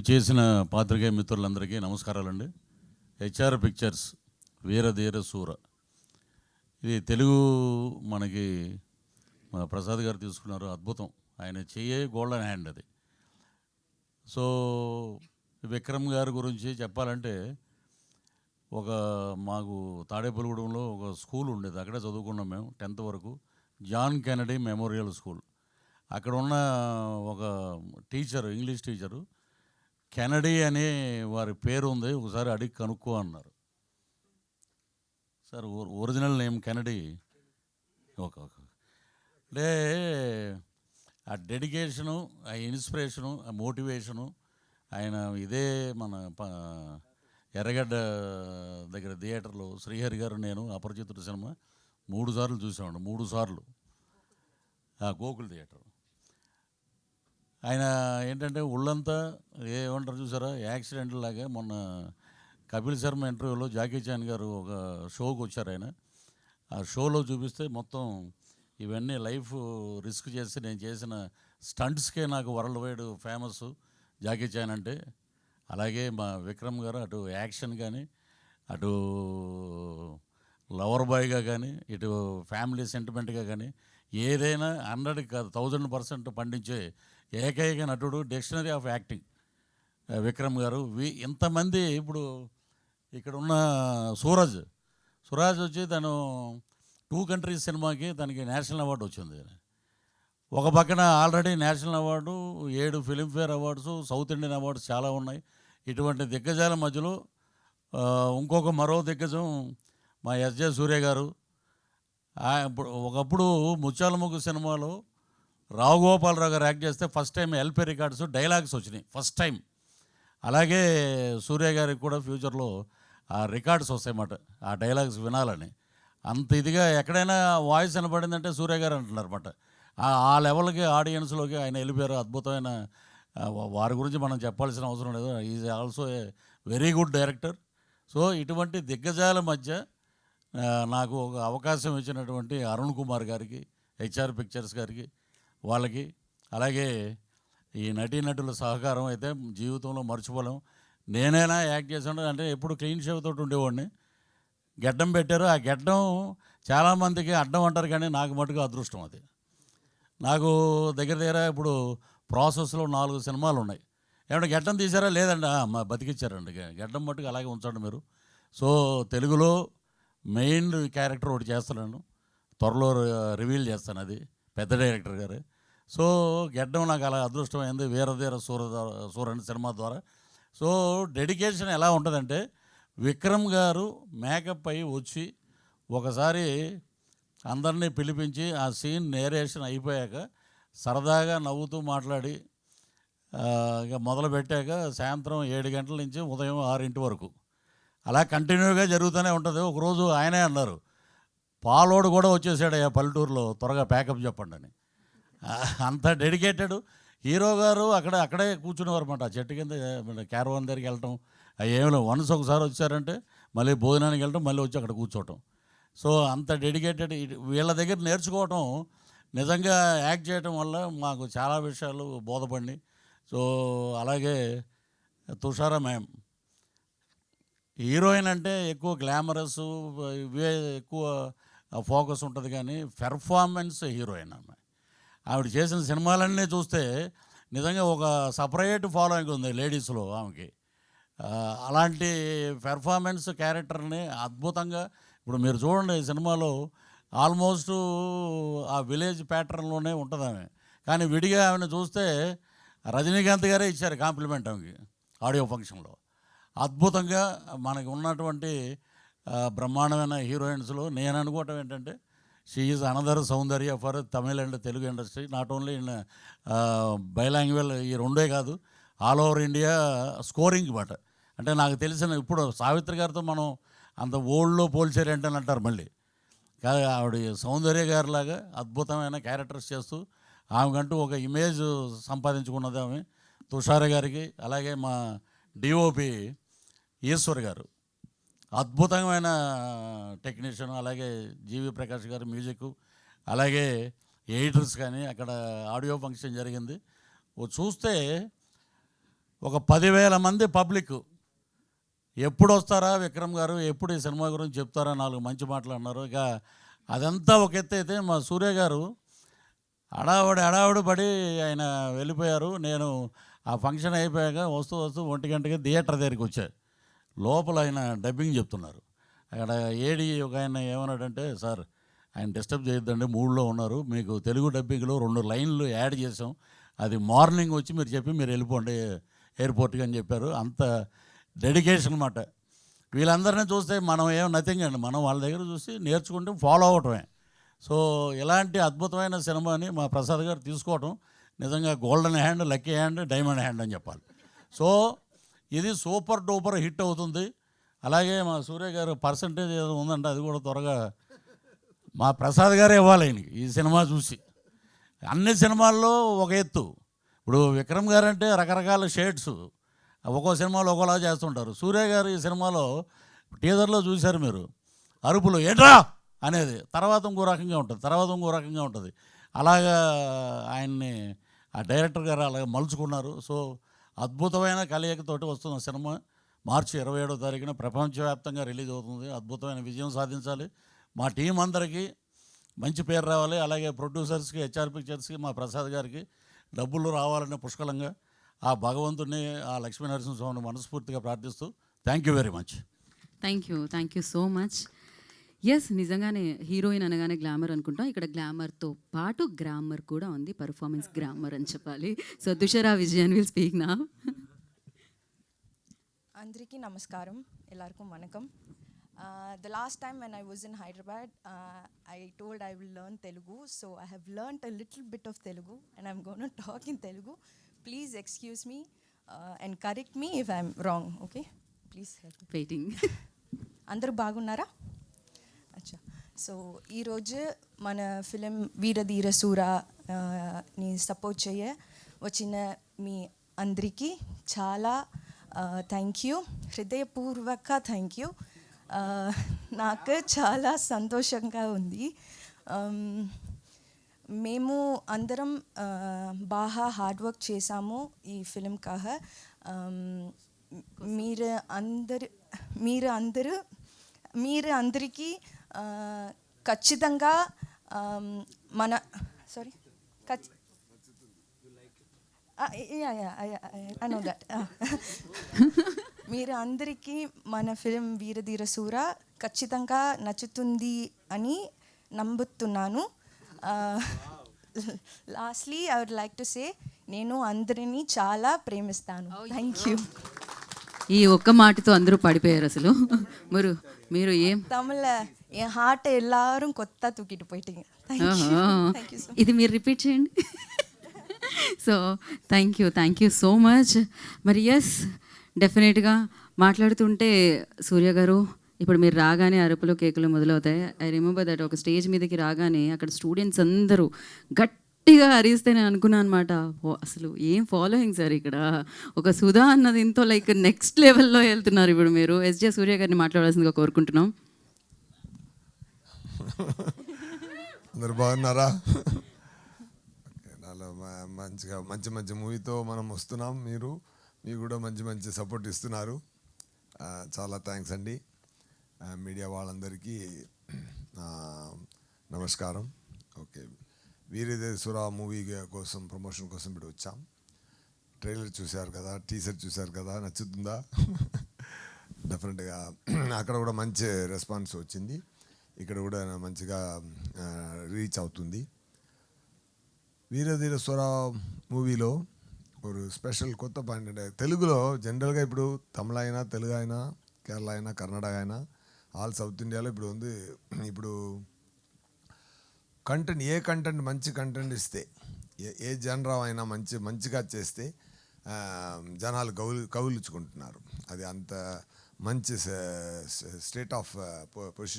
చేసిన పాత్రికేయ మిత్రులందరికీ నమస్కారాలండి. హెచ్ఆర్ పిక్చర్స్ వీరధీర శూర, ఇది తెలుగు మనకి ప్రసాద్ గారు తీసుకున్నారు. అద్భుతం, ఆయన చెయ్యే గోల్డెన్ హ్యాండ్ అది. సో విక్రమ్ గారి గురించి చెప్పాలంటే, మాకు తాడేపల్లిగూడెంలో ఒక స్కూల్ ఉండేది, అక్కడే చదువుకున్నాం మేము 10th వరకు. John Kennedy memorial school. అక్కడ ఉన్న ఒక టీచరు, ఇంగ్లీష్ టీచరు, కెనడీ అనే వారి పేరు ఉంది, ఒకసారి అడిగి కనుక్కో అన్నారు. Sir original name Kennedy. Okay అంటే ఆ డెడికేషను, ఆ ఇన్స్పిరేషను, ఆ మోటివేషను, ఆయన ఇదే మన ఎర్రగడ్డ దగ్గర థియేటర్లో శ్రీహరి గారు నేను అపరిచితుడు సినిమా 3 సార్లు చూసామండి. 3 సార్లు గోకుల్ థియేటర్. ఆయన ఏంటంటే ఒళ్ళంతా ఏమంటారు చూసారా, యాక్సిడెంట్ లాగా. మొన్న కపిల్ శర్మ ఇంటర్వ్యూలో జాకీ చాన్ గారు ఒక షోకి వచ్చారు. ఆయన ఆ షోలో చూపిస్తే మొత్తం ఇవన్నీ లైఫ్ రిస్క్ చేసి నేను చేసిన స్టంట్స్కే నాకు world wide famous Jackie Chan అంటే. అలాగే మా విక్రమ్ గారు అటు యాక్షన్ కానీ, అటు లవర్ బాయ్గా కానీ, ఇటు ఫ్యామిలీ సెంటిమెంట్గా కానీ, ఏదైనా 100కి కాదు 1000% పండించే ఏకైక నటుడు, డిక్షనరీ ఆఫ్ యాక్టింగ్ విక్రమ్ గారు. ఇంతమంది ఇప్పుడు ఇక్కడ ఉన్న సురాజ్ వచ్చి తను 2 కంట్రీస్ సినిమాకి తనకి నేషనల్ అవార్డు వచ్చింది. ఒక పక్కన already national award, 7 Filmfare awards, south Indian awards చాలా ఉన్నాయి. ఇటువంటి దిగ్గజాల మధ్యలో మరో దిగ్గజం మా ఎస్జే సూర్య గారు. ఒకప్పుడు ముత్యాల ముగ్గు సినిమాలో రావు గోపాలరావు గారు యాక్ట్ చేస్తే first time LP records dialogues వచ్చినాయి, ఫస్ట్ టైం. అలాగే సూర్య గారికి కూడా ఫ్యూచర్లో ఆ రికార్డ్స్ వస్తాయన్నమాట, ఆ డైలాగ్స్ వినాలని. అంత ఇదిగా ఎక్కడైనా వాయిస్ వినపడిందంటే సూర్య గారు అంటున్నారు అన్నమాట. ఆ లెవెల్కి ఆడియన్స్లోకి ఆయన వెళ్ళిపోయారు. అద్భుతమైన వారి గురించి మనం చెప్పాల్సిన అవసరం లేదు. Is also a very good director. So ఇటువంటి దిగ్గజాల మధ్య నాకు ఒక అవకాశం ఇచ్చినటువంటి అరుణ్ కుమార్ గారికి, హెచ్ఆర్ పిక్చర్స్ గారికి, వాళ్ళకి, అలాగే ఈ నటీనటుల సహకారం అయితే జీవితంలో మర్చిపోలేం. నేనైనా యాక్ట్ చేసాను అంటే ఎప్పుడు క్లీన్ షేవ్ తోటి ఉండేవాడిని. గెడ్డం పెట్టారు, ఆ గెడ్డం చాలామందికి అడ్డం అంటారు, కానీ నాకు మటుకు అదృష్టం అది. నాకు దగ్గర ఇప్పుడు ప్రాసెస్లో 4 సినిమాలు ఉన్నాయి. ఏమంటే గెడ్డం తీసారా? లేదండి. మా బతికిచ్చారండి. గెడ్డం మట్టుకు అలాగే ఉంచండి మీరు. సో తెలుగులో మెయిన్ క్యారెక్టర్ ఒకటి చేస్తున్నాను, త్వరలో రివీల్ చేస్తాను, అది పెద్ద డైరెక్టర్ గారు. సో గెడ్డం నాకు అలా అదృష్టమైంది వీరధీర సూరని సినిమా ద్వారా. సో డెడికేషన్ ఎలా ఉంటుందంటే, విక్రమ్ గారు మేకప్ అయ్యి వచ్చి ఒకసారి అందరినీ పిలిపించి ఆ సీన్ నేరేషన్ అయిపోయాక సరదాగా నవ్వుతూ మాట్లాడి ఇక మొదలు పెట్టాక సాయంత్రం 7 గంటల నుంచి ఉదయం 6 వరకు అలా కంటిన్యూగా జరుగుతూనే ఉంటుంది. ఒకరోజు ఆయనే అన్నారు, పాలోడు కూడా వచ్చేసాడు ఆ పల్లెటూరులో, త్వరగా ప్యాకప్ చెప్పండి అని. అంత డెడికేటెడ్ హీరో గారు. అక్కడే కూర్చునేవారు అన్నమాట, చెట్టు కింద క్యారవాన్ దగ్గరికి వెళ్ళటం. ఏమిలో వన్స్ ఒకసారి వచ్చారంటే మళ్ళీ భోజనానికి వెళ్ళటం, మళ్ళీ వచ్చి అక్కడ కూర్చోవటం. సో అంత డెడికేటెడ్. వీళ్ళ దగ్గర నేర్చుకోవటం, నిజంగా యాక్ట్ చేయటం వల్ల మాకు చాలా విషయాలు బోధపడినాయి. సో అలాగే తుషారా మ్యామ్, హీరోయిన్ అంటే ఎక్కువ గ్లామరస్ ఇవే ఎక్కువ ఫోకస్ ఉంటుంది, కానీ పెర్ఫార్మెన్స్ హీరోయిన్ ఆవిడ చేసిన సినిమాలన్నీ చూస్తే నిజంగా ఒక సపరేట్ ఫాలోయింగ్ ఉంది లేడీస్లో ఆమెకి. అలాంటి పెర్ఫార్మెన్స్ క్యారెక్టర్ని అద్భుతంగా, ఇప్పుడు మీరు చూడండి ఈ సినిమాలో ఆల్మోస్ట్ ఆ విలేజ్ ప్యాటర్న్లోనే ఉంటుంది ఆమె. కానీ విడిగా ఆమెను చూస్తే రజనీకాంత్ గారే ఇచ్చారు కాంప్లిమెంట్ ఆమెకి ఆడియో ఫంక్షన్లో. అద్భుతంగా మనకి ఉన్నటువంటి బ్రహ్మాండమైన హీరోయిన్స్లో నేను అనుకోవటం ఏంటంటే, she is another Soundarya for Tamil and Telugu industry. Not only in బైలాంగ్వేజ్, ఈ రెండే కాదు, ఆల్ ఓవర్ ఇండియా స్కోరింగ్ మాట. అంటే నాకు తెలిసిన ఇప్పుడు సావిత్రి గారితో మనం అంత ఓల్డ్లో పోల్చారేంటని అంటారు మళ్ళీ. కాదు, ఆవిడ సౌందర్య గారిలాగా అద్భుతమైన క్యారెక్టర్స్ చేస్తూ ఆమెకంటూ ఒక ఇమేజ్ సంపాదించుకున్నది ఆమె. తుషార గారికి, అలాగే మా డిఓపి ఈశ్వర్ గారు అద్భుతమైన టెక్నీషియన్, అలాగే జీవి ప్రకాష్ గారు మ్యూజిక్, అలాగే ఎడిటర్స్. కానీ అక్కడ ఆడియో ఫంక్షన్ జరిగింది చూస్తే ఒక 10,000 మంది పబ్లిక్ ఎప్పుడు వస్తారా విక్రమ్ గారు, ఎప్పుడు ఈ సినిమా గురించి చెప్తారా, 4 మంచి మాటలు అన్నారు. ఇక అదంతా ఒక ఎత్తు అయితే మా సూర్య గారు హడావుడి పడి ఆయన వెళ్ళిపోయారు. నేను ఆ ఫంక్షన్ అయిపోయాక వస్తూ 1 గంటకి థియేటర్ దగ్గరికి వచ్చా. లోపల ఆయన డబ్బింగ్ చెప్తున్నారు. అక్కడ ఏడి ఒక ఆయన ఏమన్నాడంటే, సార్ ఆయన డిస్టర్బ్ చేయొద్దండి, మూడ్లో ఉన్నారు, మీకు తెలుగు డబ్బింగ్లో 2 లైన్లు యాడ్ చేసాం, అది మార్నింగ్ వచ్చి మీరు చెప్పి మీరు వెళ్ళిపోండి ఎయిర్పోర్ట్కి అని చెప్పారు. అంత డెడికేషన్ అన్నమాట. వీళ్ళందరినీ చూస్తే మనం ఏం నథింగ్ అండి, మనం వాళ్ళ దగ్గర చూసి నేర్చుకుంటే ఫాలో అవటమే. సో ఇలాంటి అద్భుతమైన సినిమాని మా ప్రసాద్ గారు తీసుకోవటం నిజంగా golden hand, lucky hand, diamond hand అని చెప్పాలి. సో ఇది సూపర్ డూపర్ హిట్ అవుతుంది. అలాగే మా సూర్య గారు పర్సంటేజ్ ఏదో ఉందంటే అది కూడా త్వరగా మా ప్రసాద్ గారే ఇవ్వాలి ఆయనకి ఈ సినిమా చూసి. అన్ని సినిమాల్లో ఒక ఎత్తు. ఇప్పుడు విక్రమ్ గారు అంటే రకరకాల షేడ్స్, ఒక్కో సినిమాలో ఒకలా చేస్తుంటారు. సూర్య గారు ఈ సినిమాలో టీజర్లో చూశారు మీరు, అరుపులు ఏట్రా అనేది తర్వాత ఇంకో రకంగా ఉంటుంది. అలాగా ఆయన్ని ఆ డైరెక్టర్ గారు అలాగే మలుచుకున్నారు. సో అద్భుతమైన కలయికతోటి వస్తున్న సినిమా మార్చి 27వ తారీఖున ప్రపంచవ్యాప్తంగా రిలీజ్ అవుతుంది. అద్భుతమైన విజయం సాధించాలి. మా టీం అందరికీ మంచి పేరు రావాలి. అలాగే ప్రొడ్యూసర్స్కి, హెచ్ఆర్ పిక్చర్స్కి, మా ప్రసాద్ గారికి డబ్బులు రావాలనే పుష్కలంగా ఆ భగవంతుడిని, ఆ లక్ష్మీనరసింహస్వామిని మనస్ఫూర్తిగా ప్రార్థిస్తూ thank you very much. Thank you so much. Yes, నిజంగానే హీరోయిన్ అనగానే గ్లామర్ అనుకుంటాం. ఇక్కడ గ్లామర్తో పాటు గ్రామర్ కూడా ఉంది, పర్ఫార్మెన్స్ గ్రామర్ అని చెప్పాలి. సో దుషరా విజయన్ విల్ స్పీక్ నా. అందరికీ నమస్కారం, ఎల్లరికం వనకం. The last time when I was in Hyderabad, I told I will learn Telugu. So I have learnt a little bit of Telugu and I'm going to talk in Telugu. Please excuse me and correct me if I'm wrong, okay? Please help me. Waiting. అందరూ బాగున్నారా? అచ్చా. So ఈరోజు మన film Veera Dheera శూర ని support చేయ వచ్చిన మీ అందరికీ చాలా థ్యాంక్ యూ, హృదయపూర్వక థ్యాంక్ యూ. నాకు చాలా సంతోషంగా ఉంది. మేము అందరం బాగా హార్డ్ వర్క్ చేసాము ఈ ఫిలిం కాహ. మీరు అందరికీ ఖచ్చితంగా మన I know that. మీరు అందరికీ మన ఫిలిం వీరధీర శూర ఖచ్చితంగా నచ్చుతుంది అని నమ్ముతున్నాను. Lastly I would like to say, నేను అందరినీ చాలా ప్రేమిస్తాను. Thank you. ఈ ఒక్క మాటతో అందరూ పడిపోయారు అసలు. మీరు ఏం తమిళ என் ஹார்ட்டை எல்லாரும் கொத்தா தூக்கிட்டு போயிட்டீங்க. ఇది మీరు రిపీట్ చేయండి. So thank you so much. మరి ఎస్, డెఫినెట్గా మాట్లాడుతుంటే సూర్య గారు, ఇప్పుడు మీరు రాగానే అరుపులు కేకులు మొదలవుతాయి. ఐ రిమెంబర్ దట్ ఒక స్టేజ్ మీదకి రాగానే అక్కడ స్టూడెంట్స్ అందరూ గట్టిగా అరిస్తే నేను అనుకున్నాను అనమాట, అసలు ఏం ఫాలోయింగ్ సార్ ఇక్కడ, ఒక సుధా అన్నది ఇంతో లైక్ నెక్స్ట్ లెవెల్లో వెళ్తున్నారు ఇప్పుడు మీరు. ఎస్జే సూర్య గారిని మాట్లాడాల్సిందిగా కోరుకుంటున్నాం. అందరు బాగున్నారా? నాలో మంచిగా మంచి మూవీతో మనం వస్తున్నాం. మీకు కూడా మంచి సపోర్ట్ ఇస్తున్నారు. చాలా థ్యాంక్స్ అండి. మీడియా వాళ్ళందరికీ నమస్కారం. ఓకే, వీరధీర శూర మూవీ కోసం ప్రమోషన్ కోసం ఇప్పుడు వచ్చాం. ట్రైలర్ చూశారు కదా, టీజర్ చూశారు కదా, నచ్చుతుందా? డెఫినెట్గా అక్కడ కూడా మంచి రెస్పాన్స్ వచ్చింది, ఇక్కడ కూడా మంచిగా రీచ్ అవుతుంది. వీరధీర శూర మూవీలో ఒక స్పెషల్ కొత్త పాయింట్ అంటే, తెలుగులో జనరల్గా ఇప్పుడు తమిళ అయినా, తెలుగు అయినా, కేరళ అయినా, కర్ణాటక అయినా, ఆల్ సౌత్ ఇండియాలో ఇప్పుడు ఉంది. ఇప్పుడు కంటెంట్ మంచి కంటెంట్ ఇస్తే, ఏ జనరా అయినా మంచిగా చేస్తే జనాలు కౌలించుకుంటున్నారు. అది అంత మంచి స్టేట్ ఆఫ్ పొజిషన్.